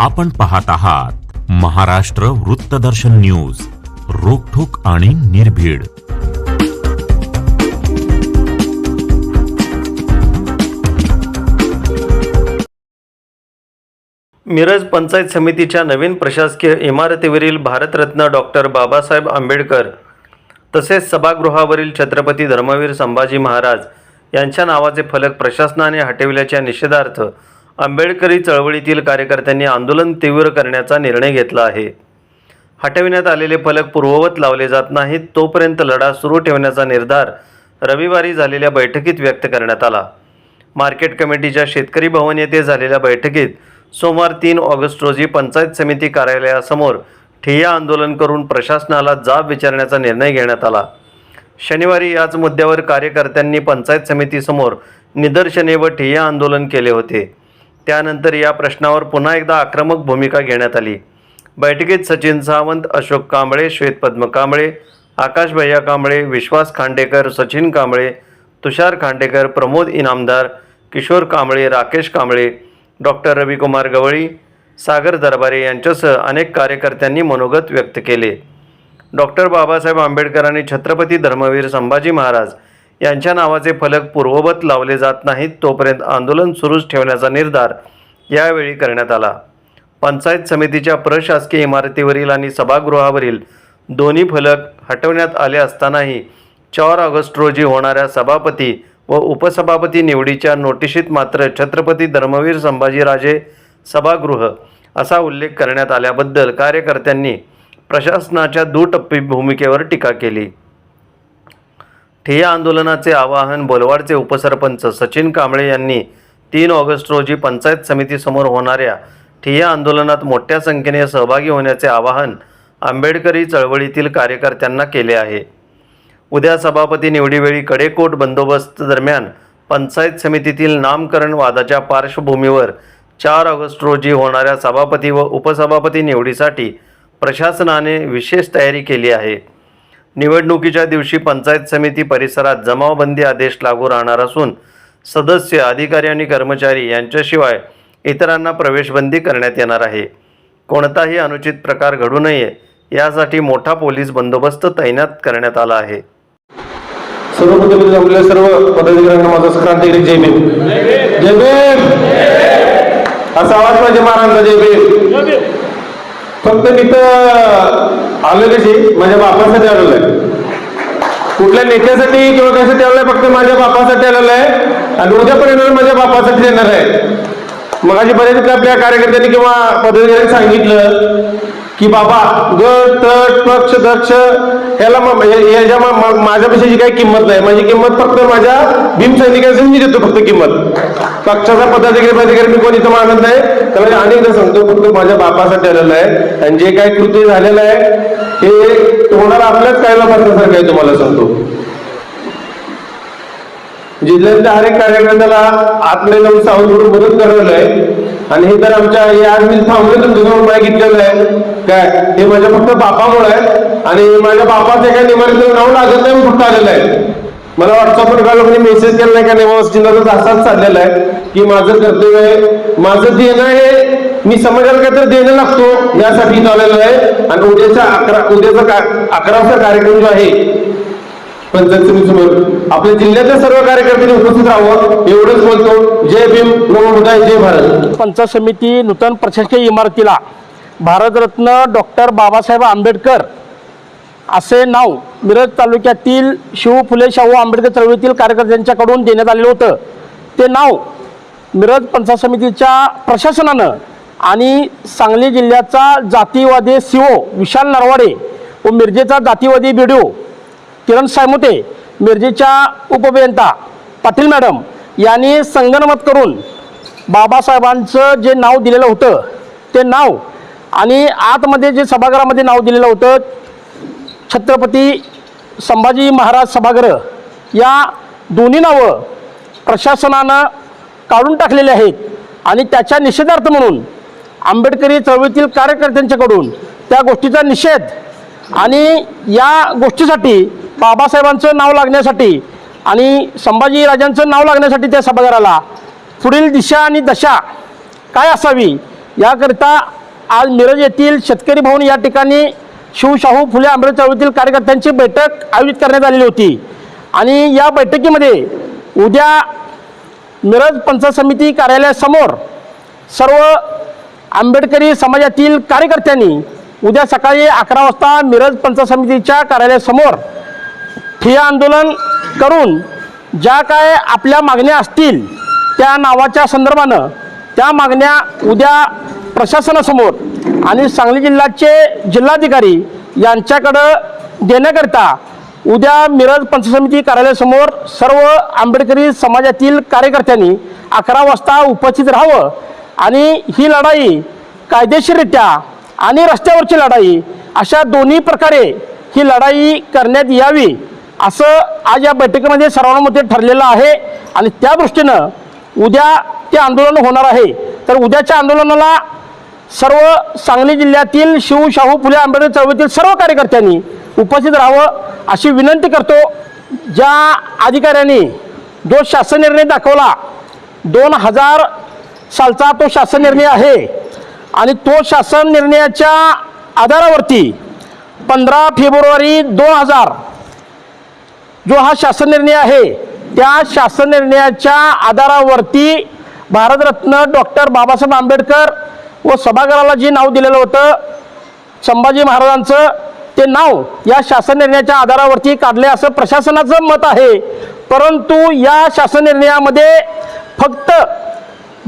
आपण पाहत आहात महाराष्ट्र वृत्तदर्शन न्यूज, रोखठोक आणि निर्भीड. मिरज पंचायत समितीच्या नवीन प्रशासकीय इमारतीवरील भारतरत्न डॉक्टर बाबासाहेब आंबेडकर तसेच सभागृहावरील छत्रपती धर्मवीर संभाजी महाराज यांच्या नावाचे फलक प्रशासनाने हटविल्याच्या निषेधार्थ आंबेडकरी चळवळीतील कार्यकर्त्यांनी आंदोलन तीव्र करण्याचा निर्णय घेतला आहे. हटविण्यात आलेले फलक पूर्ववत लावले जात नाहीत तोपर्यंत लढा सुरू ठेवण्याचा निर्धार रविवारी झालेल्या बैठकीत व्यक्त करण्यात आला. मार्केट कमिटीच्या शेतकरी भवन येथे झालेल्या बैठकीत सोमवार 3 ऑगस्ट रोजी पंचायत समिती कार्यालयासमोर ठिय्या आंदोलन करून प्रशासनाला जाब विचारण्याचा निर्णय घेण्यात आला. शनिवारी याच मुद्द्यावर कार्यकर्त्यांनी पंचायत समितीसमोर निदर्शने व ठिय्या आंदोलन केले होते. त्यानंतर या प्रश्नावर पुन्हा एकदा आक्रमक भूमिका घेण्यात आली. बैठकीत सचिन सावंत, अशोक कांबळे, श्वेतपद्म कांबळे, आकाश भैया कांबळे, विश्वास खांडेकर, सचिन कांबळे, तुषार खांडेकर, प्रमोद इनामदार, किशोर कांबळे, राकेश कांबळे, डॉक्टर रविकुमार गवळी, सागर दरबारे यांच्यासह अनेक कार्यकर्त्यांनी मनोगत व्यक्त केले. डॉक्टर बाबासाहेब आंबेडकर आणि छत्रपती धर्मवीर संभाजी महाराज यांच्या नावाचे फलक पूर्ववत लावले जात नाहीत तोपर्यंत आंदोलन सुरूच ठेवण्याचा निर्धार यावेळी करण्यात आला. पंचायत समितीच्या प्रशासकीय इमारतीवरील आणि सभागृहावरील दोन्ही फलक हटवण्यात आले असतानाही 4 ऑगस्ट रोजी होणाऱ्या सभापती व उपसभापती निवडीच्या नोटिशीत मात्र छत्रपती धर्मवीर संभाजीराजे सभागृह असा उल्लेख करण्यात आल्याबद्दल कार्यकर्त्यांनी प्रशासनाच्या दुटप्पी भूमिकेवर टीका केली. ठिय्या आंदोलनाचे आवाहन बोलवाडचे उपसरपंच सचिन कांबळे यांनी 3 ऑगस्ट रोजी पंचायत समितीसमोर होणाऱ्या ठिय्या आंदोलनात मोठ्या संख्येने सहभागी होण्याचे आवाहन आंबेडकरी चळवळीतील कार्यकर्त्यांना केले आहे. उद्या सभापती निवडीवेळी कडेकोट बंदोबस्त दरम्यान पंचायत समितीतील नामकरण वादाच्या पार्श्वभूमीवर 4 ऑगस्ट रोजी होणाऱ्या सभापती व उपसभापती निवडीसाठी प्रशासनाने विशेष तयारी केली आहे. निवडणुकीच्या दिवशी पंचायत समिती परिसरात जमावबंदी आदेश लागू राहणार असून सदस्य, अधिकारी आणि कर्मचारी यांच्याशिवाय इतरांना प्रवेशबंदी करण्यात येणार आहे. कोणताही अनुचित प्रकार घडू नये यासाठी मोठा पोलीस बंदोबस्त तैनात करण्यात आला आहे. सर्वप्रथम जमलेल्या सर्व पदाधिकाऱ्यांना माझा क्रांतिकारी जय भीम. जय भीम असा आवाज पाहिजे महाराजांचा. जय भीम. फक्त मी तर आलो कशी माझ्या बापासाठी आलेलो आहे, कुठल्या नेत्यासाठी किंवा कशासाठी आलेलो आहे, फक्त माझ्या बापासाठी आलेलो आहे आणि उद्यापर्यंत माझ्या बापासाठी येणार आहे. मग अशी बरेच आपल्या कार्यकर्त्यांनी किंवा पदाधिकाऱ्यांनी सांगितलं की बाबा गट तट पक्ष दक्ष याला माझ्यापेक्षाची काही किंमत नाही. माझी किंमत फक्त माझ्या भीम सैनिकांची मी देतो फक्त किंमत. पक्षाचा पदाधिकारी मी कोणी इथं मानत नाही. त्याला अनेकदा सांगतो फक्त माझ्या बापासाठी आलेलं आहे आणि जे काही कृती झालेलं आहे हे तुम्हाला आपल्याच कायला बसण्यासारखं आहे. तुम्हाला सांगतो जिल्ह्यातल्या हर एक कार्यकर्त्याला आतमध्ये जाऊन सावध करून मदत करायला आहे. आणि हे तर आमच्या आज मी थांबले तुमच्याजवळ माहिती घेतलेलं आहे काय, हे माझ्या फक्त बापामुळे आहे आणि माझ्या बापाचं काही निमारीचं नाव लागत नाही, फक्त आलेलं आहे. मला व्हॉट्सअपवर काल लोकांनी मेसेज केला नाही का निवास चिन्हाचा असाच चाललेला आहे की माझं कर्तव्य आहे, माझं देणं आहे, मी समाजाला काहीतरी देणं लागतो यासाठी आलेलं आहे. आणि उद्याचा 11वा कार्यक्रम जो आहे पंचायत समितीसमोर आपल्या जिल्ह्यातल्या सर्व कार्यकर्त्यांनी उपस्थित राहावं एवढंच बोलतो. जय भीम, नमो बुद्धाय, जय भारत. पंचायत समिती नूतन प्रशासकीय इमारतीला भारतरत्न डॉक्टर बाबासाहेब आंबेडकर असे नाव मिरज तालुक्यातील शिव फुले शाहू आंबेडकर चळवळीतील कार्यकर्त्यांच्याकडून देण्यात आलेलं होतं. ते नाव मिरज पंचायत समितीच्या प्रशासनानं आणि सांगली जिल्ह्याचा जातीवादी CO विशाल नरवाडे व मिरजेचा जातीवादी BDO किरण सायमोते, मिरजेच्या उपअभियंता पाटील मॅडम यांनी संगनमत करून बाबासाहेबांचं जे नाव दिलेलं होतं ते नाव आणि आतमध्ये जे सभागृहामध्ये नाव दिलेलं होतं छत्रपती संभाजी महाराज सभागृह, या दोन्ही नावं प्रशासनानं काढून टाकलेले आहेत. आणि त्याच्या निषेधार्थ म्हणून आंबेडकरी चळवळीतील कार्यकर्त्यांच्याकडून त्या गोष्टीचा निषेध आणि या गोष्टीसाठी बाबासाहेबांचं नाव लागण्यासाठी आणि संभाजीराजांचं नाव लागण्यासाठी त्या सभागृहाला पुढील दिशा आणि दशा काय असावी याकरिता आज मिरज येथील शेतकरी भवन या ठिकाणी शिवशाहू फुले आंबेडकर चळवळीतील कार्यकर्त्यांची बैठक आयोजित करण्यात आलेली होती आणि या बैठकीमध्ये उद्या मिरज पंचायत समिती कार्यालयासमोर सर्व आंबेडकरी समाजातील कार्यकर्त्यांनी उद्या सकाळी 11 वाजता मिरज पंचायत समितीच्या कार्यालयासमोर ठिय्या आंदोलन करून ज्या काय आपल्या मागण्या असतील त्या नावाच्या संदर्भानं त्या मागण्या उद्या प्रशासनासमोर आणि सांगली जिल्ह्याचे जिल्हाधिकारी यांच्याकडं देण्याकरिता उद्या मिरज पंचायत समिती कार्यालयासमोर सर्व आंबेडकरी समाजातील कार्यकर्त्यांनी 11 वाजता उपस्थित राहावं आणि ही लढाई कायदेशीररित्या आणि रस्त्यावरची लढाई अशा दोन्ही प्रकारे ही लढाई करण्यात यावी असं आज या बैठकीमध्ये सर्वानुमते ठरलेलं आहे आणि त्या दृष्टीनं उद्या ते आंदोलन होणार आहे. तर उद्याच्या आंदोलनाला सर्व सांगली जिल्ह्यातील शिवशाहू फुले आंबेडकर चळवळीतील सर्व कार्यकर्त्यांनी उपस्थित राहावं अशी विनंती करतो. ज्या अधिकाऱ्यांनी जो शासन निर्णय दाखवला 2000 सालचा तो शासन निर्णय आहे आणि तो शासन निर्णयाच्या आधारावरती 15 फेब्रुवारी 2000 जो हा शासन निर्णय आहे त्या शासन निर्णयाच्या आधारावरती भारतरत्न डॉक्टर बाबासाहेब आंबेडकर व सभागृहाला जे नाव दिलेलं होतं संभाजी महाराजांचं ते नाव या शासन निर्णयाच्या आधारावरती काढले असं प्रशासनाचं मत आहे. परंतु या शासन निर्णयामध्ये फक्त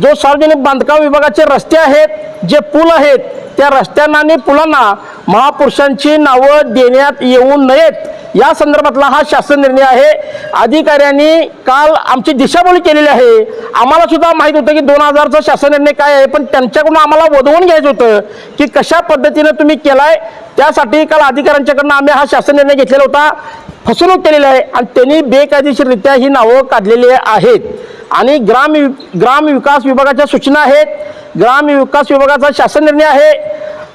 जो सार्वजनिक बांधकाम विभागाचे रस्ते आहेत जे पूल आहेत त्या रस्त्यांना आणि पुलांना महापुरुषांची नावं देण्यात येऊ नयेत या संदर्भातला हा शासन निर्णय आहे. अधिकाऱ्यांनी काल आमची दिशाभूल केलेली आहे. आम्हाला सुद्धा माहीत होतं की 2000चा शासन निर्णय काय आहे पण त्यांच्याकडून आम्हाला वधवून घ्यायचं होतं की कशा पद्धतीनं तुम्ही केलाय. त्यासाठी काल अधिकाऱ्यांच्याकडून आम्ही हा शासन निर्णय घेतलेला होता. फसवणूक केलेली आहे आणि त्यांनी बेकायदेशीररित्या ही नावं काढलेली आहेत आणि ग्राम विकास विभागाच्या सूचना आहेत. ग्राम विकास विभागाचा शासन निर्णय आहे.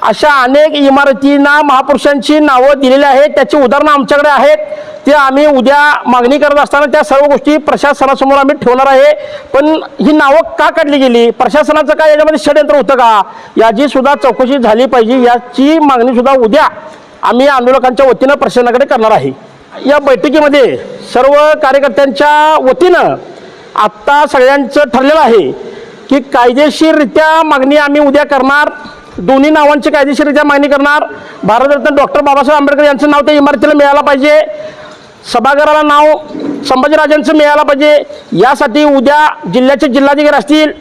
अशा अनेक इमारतींना महापुरुषांची नावं दिलेली आहेत. त्याची उदाहरणं आमच्याकडे आहेत. ते आम्ही उद्या मागणी करत असताना त्या सर्व गोष्टी प्रशासनासमोर आम्ही ठेवणार आहे. पण ही नावं का काढली गेली, प्रशासनाचं काय याच्यामध्ये षडयंत्र होतं का, याची सुद्धा चौकशी झाली पाहिजे. याची मागणी सुद्धा उद्या आम्ही आंदोलकांच्या वतीनं प्रशासनाकडे करणार आहे. या बैठकीमध्ये सर्व कार्यकर्त्यांच्या वतीनं आत्ता सगळ्यांचं ठरलेलं आहे की कायदेशीररित्या मागणी आम्ही उद्या करणार. दोन्ही नावांची कायदेशीररित्या मागणी करणार. भारतरत्न डॉक्टर बाबासाहेब आंबेडकर यांचं नाव त्या इमारतीला मिळालं पाहिजे. सभागृहाला नाव संभाजीराजांचं मिळालं पाहिजे. यासाठी उद्या जिल्ह्याचे जिल्हाधिकारी असतील,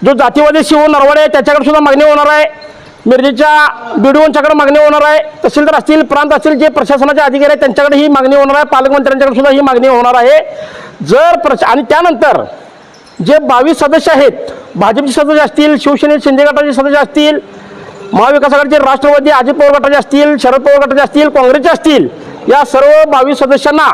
जो जातीवादी शिव नरवडे त्याच्याकडे सुद्धा मागणी होणार आहे. मिरजेच्या BDOंच्याकडे मागणी होणार आहे. तहसीलदार असतील, प्रांत असतील, जे प्रशासनाचे अधिकारी आहेत त्यांच्याकडे ही मागणी होणार आहे. पालकमंत्र्यांच्याकडे सुद्धा ही मागणी होणार आहे. आणि त्यानंतर जे 22 सदस्य आहेत, भाजपचे सदस्य असतील, शिवसेनेचे शिंदे गटाचे सदस्य असतील, महाविकास आघाडीचे राष्ट्रवादी अजित पवार गटाचे असतील, शरद पवार गटाचे असतील, काँग्रेसचे असतील, या सर्व 22 सदस्यांना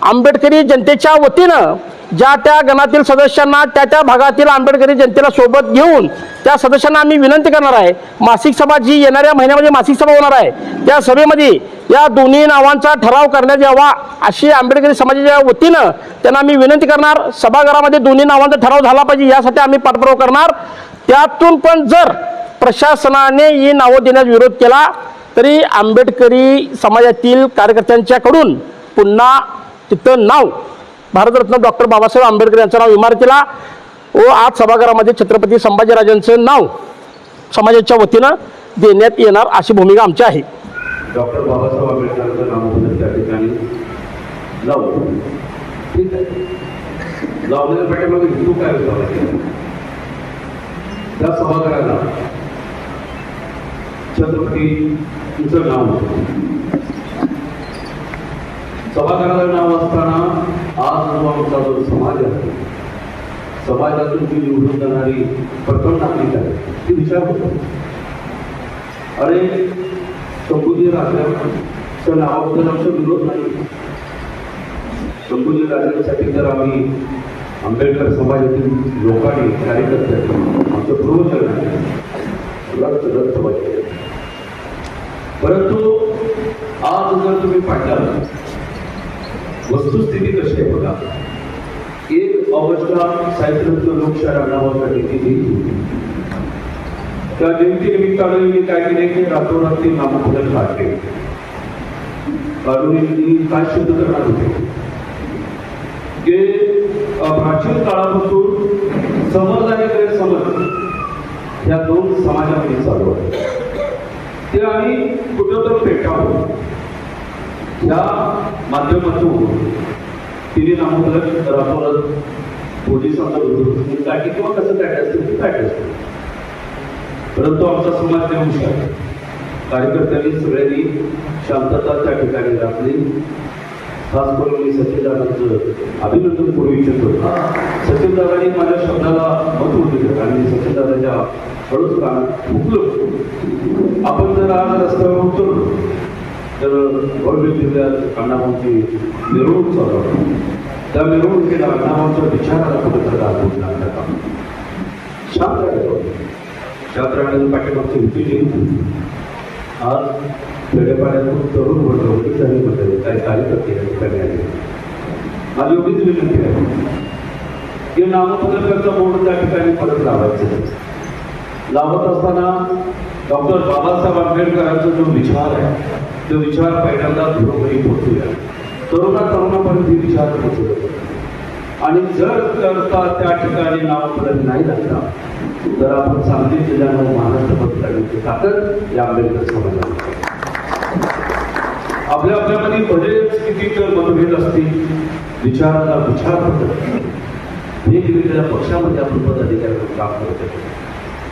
आंबेडकरी जनतेच्या वतीनं ज्या त्या गणातील सदस्यांना त्या भागातील आंबेडकरी जनतेला सोबत घेऊन त्या सदस्यांना आम्ही विनंती करणार आहे. मासिक सभा जी येणाऱ्या महिन्यामध्ये मासिक सभा होणार आहे त्या सभेमध्ये या दोन्ही नावांचा ठराव करण्यात यावा अशी आंबेडकरी समाजाच्या वतीनं त्यांना आम्ही विनंती करणार. सभागृहामध्ये दोन्ही नावांचा ठराव झाला पाहिजे यासाठी आम्ही पाठपुरावा करणार. त्यातून पण जर प्रशासनाने ही नावं देण्यास विरोध केला तरी आंबेडकरी समाजातील कार्यकर्त्यांच्याकडून पुन्हा तिथं नाव भारतरत्न डॉक्टर बाबासाहेब आंबेडकर यांचं नाव इमारतीला व आज सभागृहामध्ये छत्रपती संभाजीराजांचं नाव समाजाच्या वतीनं देण्यात येणार अशी भूमिका आमची आहे. डॉक्टर बाबासाहेब आंबेडकरांचं नाव त्या ठिकाणी लावू. ठीक आहे, लावलेल्या पाठीमागे हेतू काय होता, त्या सभागृहाला छत्रपतींचं नाव होतं. सभागृहाला नाव असताना आज आमचा जो समाज आहे, समाजातून जी निवडून जाणारी प्रथम नागरिक आहे ती विचार होतो, अरे संभाजी राजांच्या नावाबद्दल आमचा विरोध नाही. संभाजी राजांसाठी जर आम्ही आंबेडकर समाजातील लोकांनी कार्यकर्त्यांनी आमचं पूर्वजांनी रक्त वाहिलं. परंतु आज जर तुम्ही पाहिलं वस्तुस्थिती कशी आहे बघा. 1 ऑगस्टला साहित्यरत्न लोकशाहीर नावासाठी दिली. त्या जयंतीनिमित्तानं मी काय केले की रातोरात्री नामफलक काढले. काढून मी काय सिद्ध करणार होते की प्राचीन काळापासून समज आणि गैरसमज या दोन समाजामध्ये चालू आहे. ते आम्ही कुठंतरी पेटावं या माध्यमातून तिने नामफलक रातोरात पोलिसांचा विरोध काढली किंवा कसं काढलं असेल ते काढलं असेल. परंतु आमचा समाज त्या हुशार कार्यकर्त्यांनी सगळ्यांनी शांतता त्या ठिकाणी राखली. खास करून मी सचिनदादांचं अभिनंदन करू इच्छितो. सचिनदादांनी माझ्या शब्दाला महत्व दिलं आणि सचिनदादाच्या हळूच कान फुकलो. आपण जर आज रस्त्यावर उतरलो तर भव्य जिल्ह्यात अण्णाभाऊंची मिरवणूक चालू आहे. त्या मिरवणुकीला अण्णाभाऊंच्या विचाराला कुठेतरी दाखवून लागलं काम शांत राहिलं. शांत राहण्याचं पाठीमागची भीती जिंकली. आज खेडेपाड्यातून तरुण वर्ग काही म्हणतात काही कार्यकर्ते या ठिकाणी आले. माझी एवढीच विनंती आहे की नामफलकाचा बोर्ड त्या ठिकाणी परत लावायचं. लावत असताना डॉक्टर बाबासाहेब आंबेडकरांचा जो विचार आहे तो विचार पहिल्यांदा घरोघरी पोहोचूया. तरुणापर्यंत हे विचार पोहोचवले आणि जर त्या ठिकाणी नामफलक नाही लागला तर आपण सांगली जिल्ह्यामध्ये महाराष्ट्रामध्ये काढण्याची ताकद या आंबेडकर समाजाला. आपल्यामध्ये बरेच किती तर मतभेद असतील, विचाराला विचार होतात. वेगवेगळ्या पक्षामध्ये आपण पदाधिकारी काम करतो.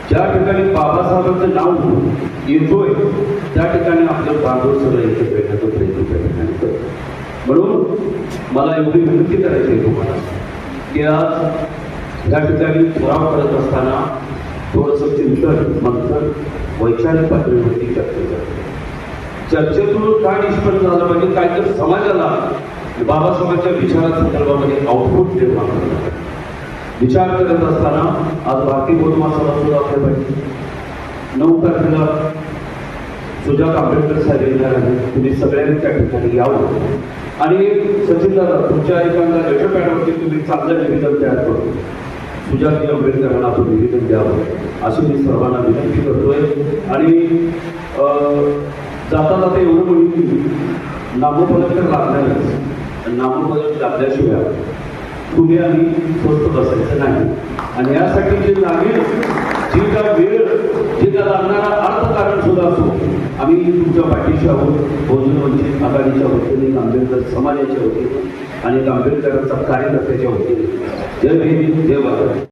ज्या ठिकाणी बाबासाहेबांचं नाव येतोय त्या ठिकाणी आपलं बांधव सगळं एकत्र येण्याचा प्रयत्न त्या ठिकाणी करतो. म्हणून मला एवढी विनंती करायची आहे तुम्हाला की आज या ठिकाणी ठराव करत असताना थोडंसं चिंतन मंथन वैचारिक पातळीवरती चर्चा करतो. चर्चेतून काय निष्पन्न झालं पाहिजे, काय तर समाजाला बाबासाहेबांच्या विचारासंदर्भामध्ये आउटपुट निर्माण करणार. विचार करत असताना आज भारतीय बौद्ध महासभा सुद्धा आपल्या पाहिजे. 9 तारखेला सुजात आंबेडकर साहेब येणार आहे. तुम्ही सगळ्यांनी त्या ठिकाणी यावं आणि सचिनदादा तुमच्या एखाद्या लेटर पॅडवरती तुम्ही चांगलं निवेदन तयार करून सुजात आंबेडकरांना आपण निवेदन द्यावं अशी मी सर्वांना विनंती करतोय. आणि जाता जाता एवढं म्हणून की नामफलक तर लागणारच. नामफलक लागल्याशिवाय तुम्ही आम्ही स्वस्त बसायचं नाही. आणि यासाठी जे लागेल जी का वेळ जे का लागणारा अर्थकारण सुद्धा असो आम्ही तुमच्या पाठीशी आहोत. बहुजन वंचित आघाडीच्या वतीने, आंबेडकर समाजाच्या वतीने आणि आंबेडकरांचा कार्यकर्त्याच्या वतीने. जय भीम, जय भारत.